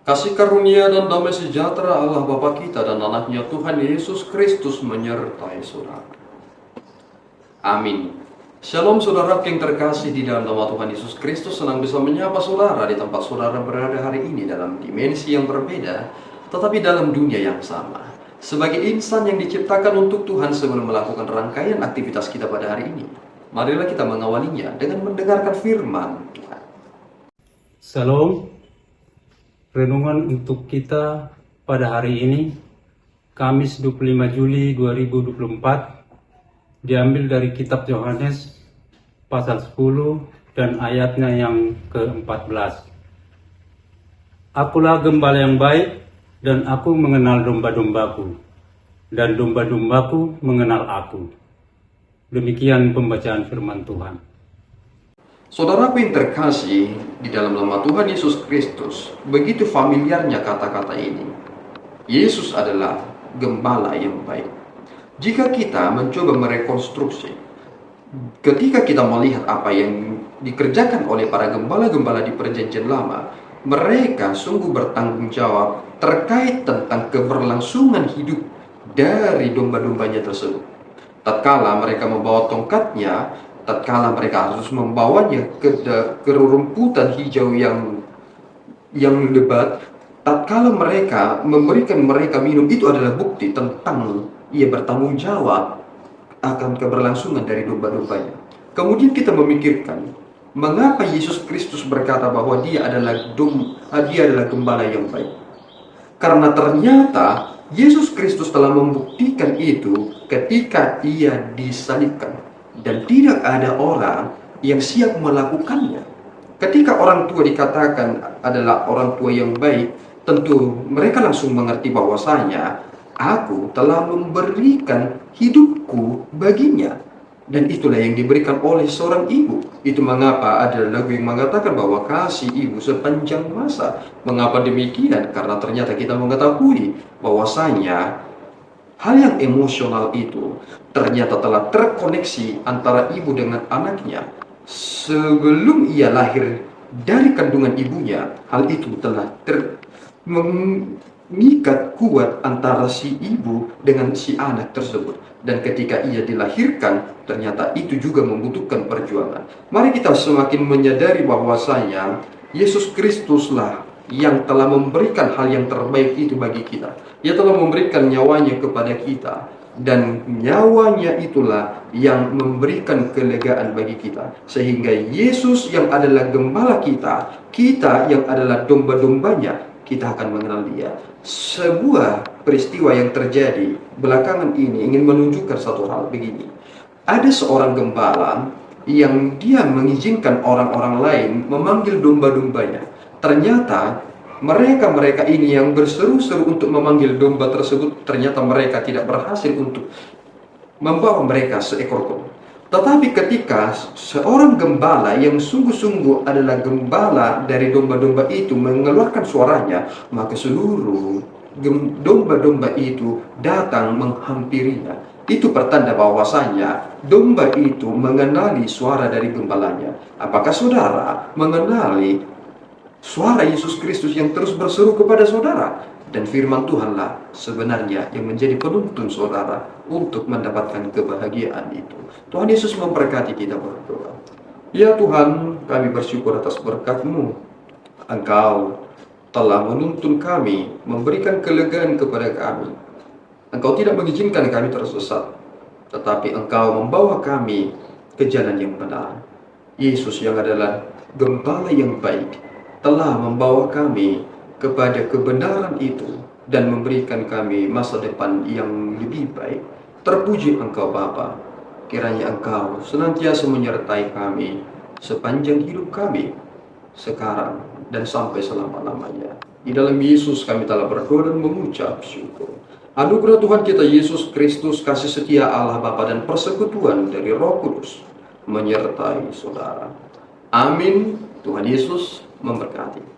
Kasih karunia dan damai sejahtera Allah Bapa kita dan anaknya Tuhan Yesus Kristus menyertai saudara. Amin. Shalom saudara yang terkasih di dalam nama Tuhan Yesus Kristus. Senang bisa menyapa saudara di tempat saudara berada hari ini dalam dimensi yang berbeda, tetapi dalam dunia yang sama. Sebagai insan yang diciptakan untuk Tuhan sebelum melakukan rangkaian aktivitas kita pada hari ini, marilah kita mengawalinya dengan mendengarkan firman Tuhan. Shalom. Renungan untuk kita pada hari ini, Kamis 25 Juli 2024, diambil dari kitab Yohanes pasal 10 dan ayatnya yang ke-14. Akulah gembala yang baik, dan aku mengenal domba-dombaku, dan domba-dombaku mengenal aku. Demikian pembacaan firman Tuhan. Saudaraku yang terkasih di dalam nama Tuhan Yesus Kristus, begitu familiarnya kata-kata ini. Yesus adalah gembala yang baik. Jika kita mencoba merekonstruksi, ketika kita melihat apa yang dikerjakan oleh para gembala-gembala di Perjanjian Lama, mereka sungguh bertanggung jawab terkait tentang keberlangsungan hidup dari domba-dombanya tersebut. Tatkala mereka membawa tongkatnya, tatkala mereka harus membawanya ke rumputan hijau yang lebat, tatkala mereka memberikan mereka minum, itu adalah bukti tentang ia bertanggung jawab akan keberlangsungan dari domba-dombanya. Kemudian kita memikirkan, mengapa Yesus Kristus berkata bahwa dia adalah gembala yang baik? Karena ternyata Yesus Kristus telah membuktikan itu ketika ia disalibkan. Dan tidak ada orang yang siap melakukannya. Ketika orang tua dikatakan adalah orang tua yang baik, tentu mereka langsung mengerti bahwasanya aku telah memberikan hidupku baginya. Dan itulah yang diberikan oleh seorang ibu. Itu mengapa ada lagu yang mengatakan bahwa kasih ibu sepanjang masa. Mengapa demikian? Karena ternyata kita mengetahui bahwasanya hal yang emosional itu ternyata telah terkoneksi antara ibu dengan anaknya. Sebelum ia lahir dari kandungan ibunya, hal itu telah mengikat kuat antara si ibu dengan si anak tersebut. Dan ketika ia dilahirkan, ternyata itu juga membutuhkan perjuangan. Mari kita semakin menyadari bahwasanya Yesus Kristuslah yang telah memberikan hal yang terbaik itu bagi kita. Ia telah memberikan nyawanya kepada kita. Dan nyawanya itulah yang memberikan kelegaan bagi kita. Sehingga Yesus yang adalah gembala kita, kita yang adalah domba-dombanya, kita akan mengenal dia. Sebuah peristiwa yang terjadi belakangan ini ingin menunjukkan satu hal begini. Ada seorang gembala yang dia mengizinkan orang-orang lain memanggil domba-dombanya. Ternyata mereka ini yang berseru-seru untuk memanggil domba tersebut, ternyata mereka tidak berhasil untuk membawa mereka seekor pun. Tetapi ketika seorang gembala yang sungguh-sungguh adalah gembala dari domba-domba itu mengeluarkan suaranya, maka seluruh domba-domba itu datang menghampirinya. Itu pertanda bahwasanya domba itu mengenali suara dari gembalanya. Apakah saudara mengenali suara Yesus Kristus yang terus berseru kepada saudara? Dan firman Tuhanlah sebenarnya yang menjadi penuntun saudara untuk mendapatkan kebahagiaan itu. Tuhan Yesus memberkati kita berdoa. Ya Tuhan, kami bersyukur atas berkat-Mu. Engkau telah menuntun kami, memberikan kelegaan kepada kami. Engkau tidak mengizinkan kami tersesat, tetapi Engkau membawa kami ke jalan yang benar. Yesus yang adalah gembala yang baik telah membawa kami kepada kebenaran itu dan memberikan kami masa depan yang lebih baik. Terpuji Engkau Bapa, kiranya Engkau senantiasa menyertai kami sepanjang hidup kami, sekarang dan sampai selama-lamanya. Di dalam Yesus kami telah berdoa dan mengucap syukur. Anugerah Tuhan kita Yesus Kristus, kasih setia Allah Bapa dan persekutuan dari Roh Kudus menyertai saudara. Amin. Tuhan Yesus memberkati.